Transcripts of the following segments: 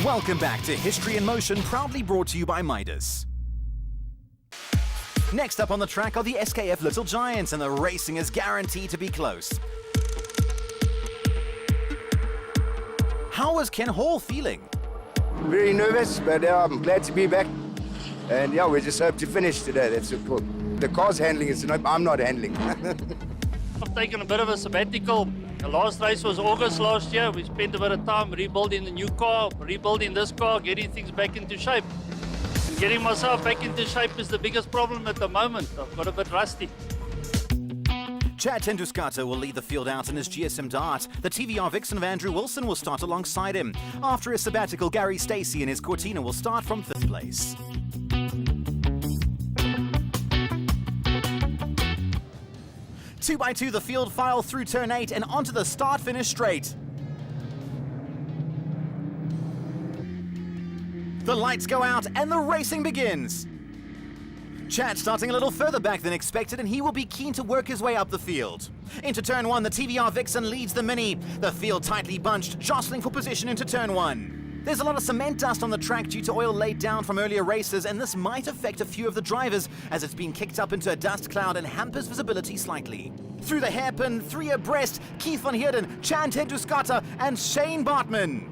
Welcome back to History in Motion, proudly brought to you by Midas. Next up on the track are the SKF Little Giants, and the racing is guaranteed to be close. How was Ken Hall feeling? Very nervous, but I'm glad to be back. And yeah, we just hope to finish today. That's cool. The car's handling it, I'm not handling. I've taken a bit of a sabbatical. The last race was August last year. We spent a bit of time rebuilding the new car, rebuilding this car, getting things back into shape. And getting myself back into shape is the biggest problem at the moment. I've got a bit rusty. Chad Tenduscata will lead the field out in his GSM Dart. The TVR Vixen of Andrew Wilson will start alongside him. After his sabbatical, Gary Stacey in his Cortina will start from 5th place. Two by two, the field file through turn 8 and onto the start-finish straight. The lights go out and the racing begins. Chad starting a little further back than expected, and he will be keen to work his way up the field. Into turn 1, the TVR Vixen leads the Mini. The field tightly bunched, jostling for position into turn 1. There's a lot of cement dust on the track due to oil laid down from earlier races, and this might affect a few of the drivers as it's been kicked up into a dust cloud and hampers visibility slightly. Through the hairpin, 3 abreast, Keith van Heerden, Chad Tenduscata and Shane BAARTMAN.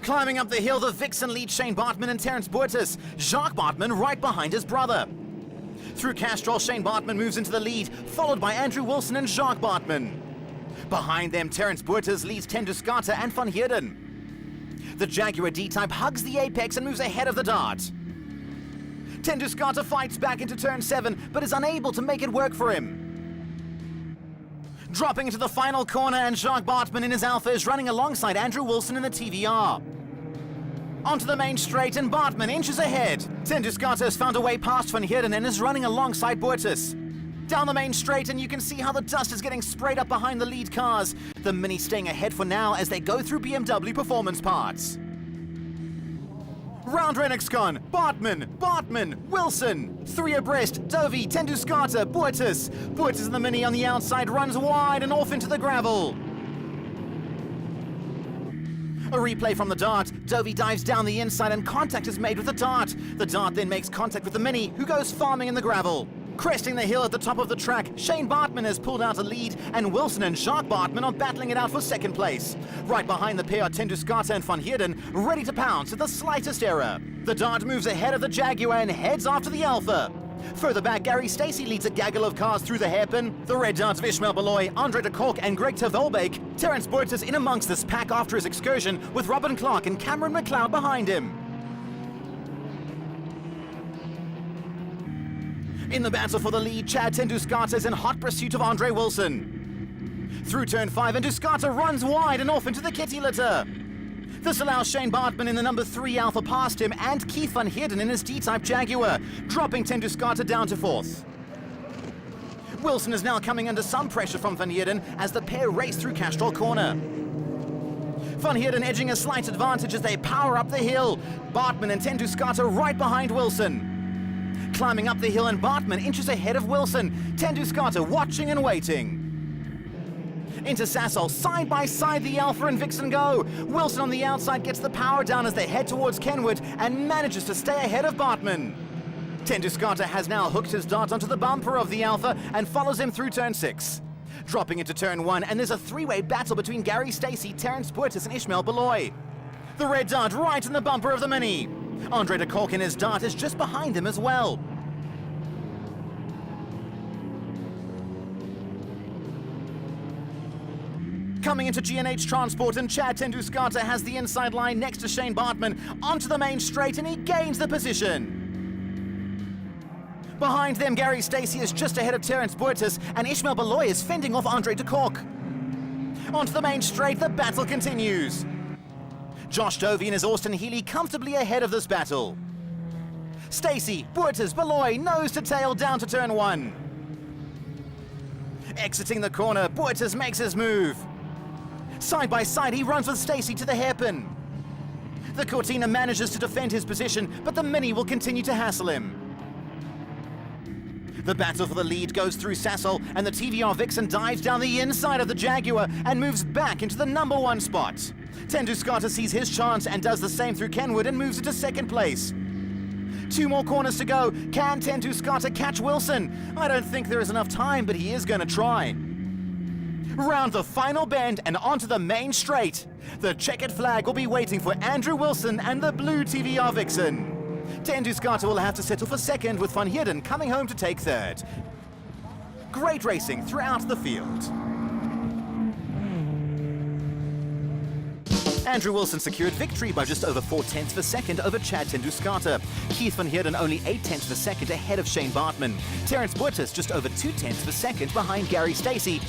Climbing up the hill, the Vixen leads Shane BAARTMAN and Terence Boertes. Jacques BAARTMAN right behind his brother. Through Castrol, Shane BAARTMAN moves into the lead, followed by Andrew Wilson and Jacques BAARTMAN. Behind them, Terence Boertes leads Tenduscata and van Heerden. The Jaguar D-Type hugs the apex and moves ahead of the Dart. Tenduscata fights back into turn 7, but is unable to make it work for him. Dropping into the final corner, and Jacques BAARTMAN in his Alpha is running alongside Andrew Wilson in the TVR. Onto the main straight, and BAARTMAN inches ahead. Tenduscata has found a way past van Heerden and is running alongside Boertes. Down the main straight, and you can see how the dust is getting sprayed up behind the lead cars. The Mini staying ahead for now as they go through BMW performance parts. Round Renexcon, BAARTMAN, Wilson. 3 abreast, Dovey, Tenduscata, Boertes. Boertes in the Mini on the outside runs wide and off into the gravel. A replay from the Dart. Dovey dives down the inside and contact is made with the Dart. The Dart then makes contact with the Mini, who goes farming in the gravel. Cresting the hill at the top of the track, Shane BAARTMAN has pulled out a lead, and Wilson and Jacques BAARTMAN are battling it out for 2nd place. Right behind the pair are Tenduscata and van Heerden, ready to pounce at the slightest error. The Dart moves ahead of the Jaguar and heads after the Alpha. Further back, Gary Stacey leads a gaggle of cars through the hairpin. The Red Darts of Ishmael Beloy, Andre de Kork and Greg Terwelbeek. Terence Boertes in amongst this pack after his excursion, with Robin Clark and Cameron McLeod behind him. In the battle for the lead, Chad Tenduscata is in hot pursuit of Andre Wilson. Through turn 5, and Tenduscata runs wide and off into the kitty litter. This allows Shane BAARTMAN in the number 3 Alpha past him, and Keith van Heerden in his D-Type Jaguar, dropping Tenduscata down to 4th. Wilson is now coming under some pressure from van Heerden as the pair race through Castrol Corner. Van Heerden edging a slight advantage as they power up the hill. BAARTMAN and Tenduscata right behind Wilson. Climbing up the hill, and BAARTMAN inches ahead of Wilson. Tenduscata watching and waiting. Into Sasol, side by side the Alpha and Vixen go. Wilson on the outside gets the power down as they head towards Kenwood and manages to stay ahead of BAARTMAN. Tenduscata has now hooked his Dart onto the bumper of the Alpha and follows him through turn 6. Dropping into turn 1, and there's a 3-way battle between Gary Stacey, Terence Boertes and Ishmael Beloy. The Red Dart right in the bumper of the Mini. Andre de Kork in his Dart is just behind him as well. Coming into G&H Transport, and Chad Tenduscata has the inside line next to Shane BAARTMAN onto the main straight, and he gains the position. Behind them, Gary Stacey is just ahead of Terence Boertes, and Ishmael Beloy is fending off Andre de Kork. Onto the main straight, the battle continues. Josh Dovey and his Austin Healey comfortably ahead of this battle. Stacey, Boertes, Beloy, nose to tail down to turn 1. Exiting the corner, Boertes makes his move. Side by side, he runs with Stacey to the hairpin. The Cortina manages to defend his position, but the Mini will continue to hassle him. The battle for the lead goes through Sasol, and the TVR Vixen dives down the inside of the Jaguar and moves back into the number 1 spot. Tenduscata sees his chance and does the same through Kenwood and moves into second place. 2 more corners to go. Can Tenduscata catch Wilson? I don't think there is enough time, but he is going to try. Round the final bend and onto the main straight. The checkered flag will be waiting for Andrew Wilson and the blue TVR Vixen. Tenduscata will have to settle for second, with Van Heerden coming home to take third. Great racing throughout the field. Andrew Wilson secured victory by just over 4/10 of a second over Chad Tenduscata. Keith Van Heerden only 8/10 of a second ahead of Shane Baartman. Terence Boertes just over 2/10 of a second behind Gary Stacey.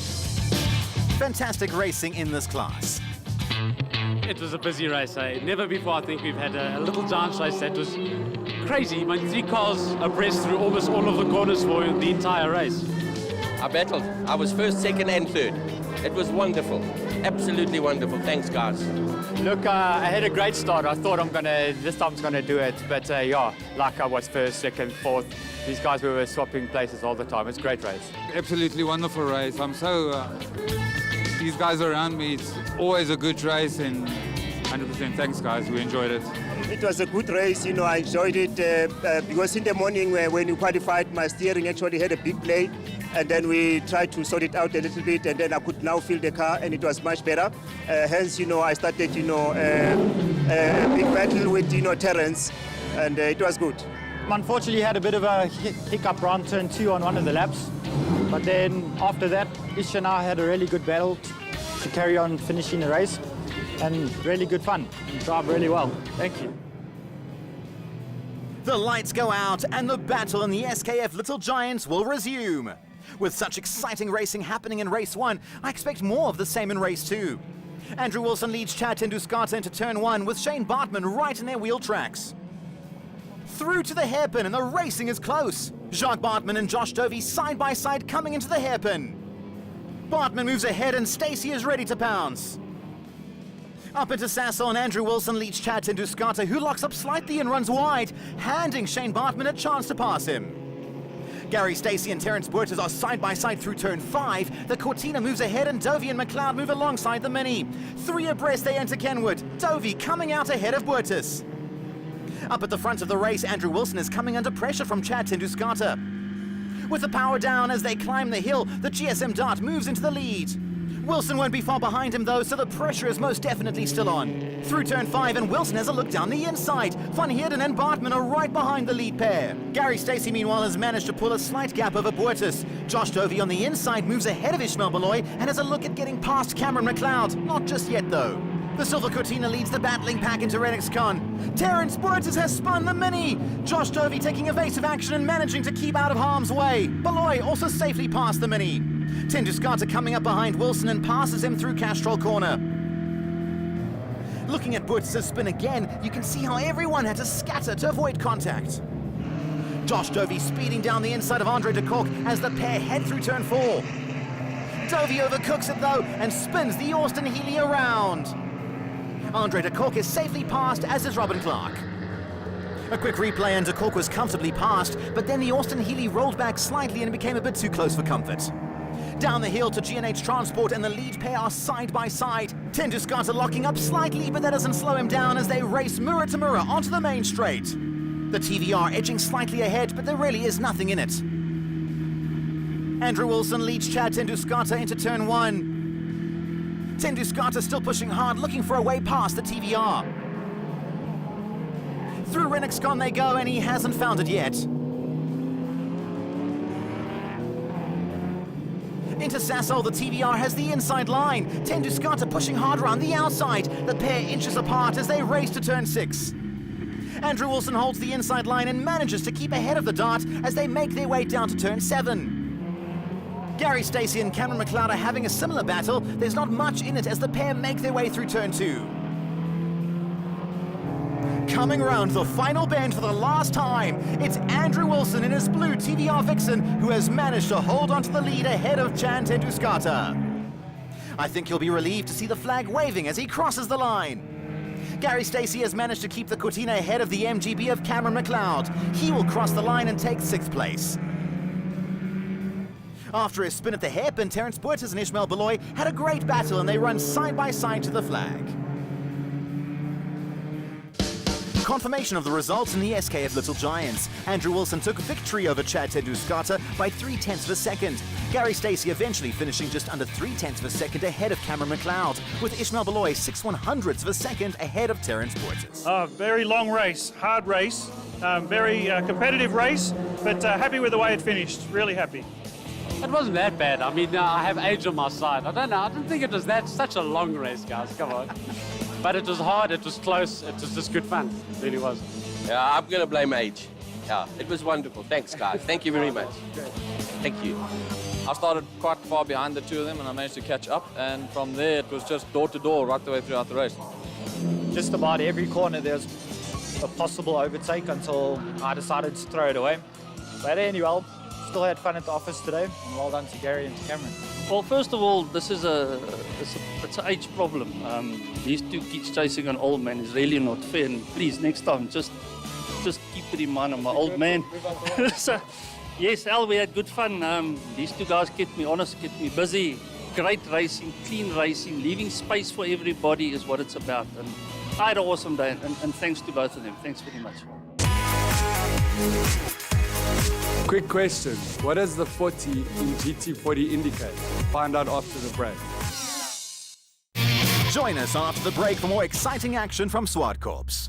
Fantastic racing in this class. It was a busy race. Never before I think we've had a Little Giants race that was crazy. I mean, 3 cars abreast through almost all of the corners for the entire race. I battled. I was first, second and third. It was wonderful. Absolutely wonderful. Thanks, guys. Look, I had a great start. I thought this time's gonna do it. But yeah, like I was first, second, fourth. These guys were swapping places all the time. It's a great race. Absolutely wonderful race. I'm so, these guys around me, it's always a good race, and 100% thanks, guys. We enjoyed it. It was a good race, I enjoyed it because in the morning when you qualified, my steering actually had a big play, and then we tried to sort it out a little bit, and then I could now feel the car, and it was much better. Hence, I started, a big battle with, Terence, and it was good. Unfortunately, had a bit of a hiccup around turn 2 on one of the laps. But then after that, Ish and I had a really good battle to carry on finishing the race. And really good fun. You drive really well. Thank you. The lights go out and the battle in the SKF Little Giants will resume. With such exciting racing happening in race 1, I expect more of the same in race 2. Andrew Wilson leads Chad Tenduscata into turn 1 with Shane Baartman right in their wheel tracks. Through to the hairpin and the racing is close. Jacques BAARTMAN and Josh Dovey side by side coming into the hairpin. Baartman moves ahead and Stacey is ready to pounce. Up into Sassel and Andrew Wilson leads Chad Tenduscata, who locks up slightly and runs wide, handing Shane Baartman a chance to pass him. Gary Stacey and Terence Boertes are side by side through turn 5. The Cortina moves ahead and Dovey and McLeod move alongside the Mini. 3 abreast they enter Kenwood. Dovey coming out ahead of Boertes. Up at the front of the race, Andrew Wilson is coming under pressure from Chad Tenduscata. With the power down as they climb the hill, the GSM Dart moves into the lead. Wilson won't be far behind him though, so the pressure is most definitely still on. Through turn 5 and Wilson has a look down the inside. Van Heerden and Baartman are right behind the lead pair. Gary Stacey meanwhile has managed to pull a slight gap over Boertes. Josh Dovey on the inside moves ahead of Ishmael Beloy and has a look at getting past Cameron McLeod. Not just yet though. The Silver Cortina leads the battling pack into Renix Khan. Terence Boertes has spun the Mini. Josh Dovey taking evasive action and managing to keep out of harm's way. Beloy also safely past the Mini. Tenduscata coming up behind Wilson and passes him through Castrol Corner. Looking at Boertes' spin again, you can see how everyone had to scatter to avoid contact. Josh Dovey speeding down the inside of Andre de Kork as the pair head through turn 4. Dovey overcooks it though and spins the Austin Healey around. Andre de Kork is safely passed, as is Robin Clark. A quick replay and de Kork was comfortably passed, but then the Austin Healey rolled back slightly and became a bit too close for comfort. Down the hill to G&H Transport and the lead pair are side by side. Tenduscata locking up slightly, but that doesn't slow him down as they race mirror to mirror onto the main straight. The TVR edging slightly ahead, but there really is nothing in it. Andrew Wilson leads Chad Tenduscata into turn 1. Tenduscata still pushing hard, looking for a way past the TVR. Through Renixcon they go, and he hasn't found it yet. Into Sassol, the TVR has the inside line. Tenduscata pushing hard around the outside. The pair inches apart as they race to turn 6. Andrew Wilson holds the inside line and manages to keep ahead of the Dart as they make their way down to turn 7. Gary Stacey and Cameron McLeod are having a similar battle. There's not much in it as the pair make their way through turn 2. Coming round the final bend for the last time, it's Andrew Wilson in his blue TVR Vixen who has managed to hold onto the lead ahead of Chad Tenduscata. I think he'll be relieved to see the flag waving as he crosses the line. Gary Stacey has managed to keep the Cortina ahead of the MGB of Cameron McLeod. He will cross the line and take 6th place. After his spin at the hairpin, Terence Boertes and Ishmael Beloy had a great battle and they run side by side to the flag. Confirmation of the results in the SKF Little Giants. Andrew Wilson took victory over Chad Tenduscata by 0.3 of a second. Gary Stacey eventually finishing just under 0.3 of a second ahead of Cameron McLeod, with Ishmael Beloy 6/100ths of a second ahead of Terence Portis. Very long race, hard race, very competitive race, but happy with the way it finished, really happy. It wasn't that bad. I mean, I have age on my side. I don't know. I didn't think it was such a long race, guys. Come on. But it was hard. It was close. It was just good fun. It really was. Yeah, I'm going to blame age. Yeah, it was wonderful. Thanks, guys. Thank you very much. Thank you. I started quite far behind the two of them and I managed to catch up, and from there it was just door to door right the way throughout the race. Just about every corner there's a possible overtake until I decided to throw it away. But anyway, still had fun at the office today, and well done to Gary and to Cameron. Well, first of all, this is it's an age problem. These two kids chasing an old man is really not fair. And please, next time, just keep it in mind. I'm an old man. So, yes, Al, we had good fun. These two guys kept me honest, kept me busy. Great racing, clean racing, leaving space for everybody is what it's about. And I had an awesome day, and thanks to both of them. Thanks very much. Quick question. What does the 40 in GT40 indicate? Find out after the break. Join us after the break for more exciting action from Zwartkops.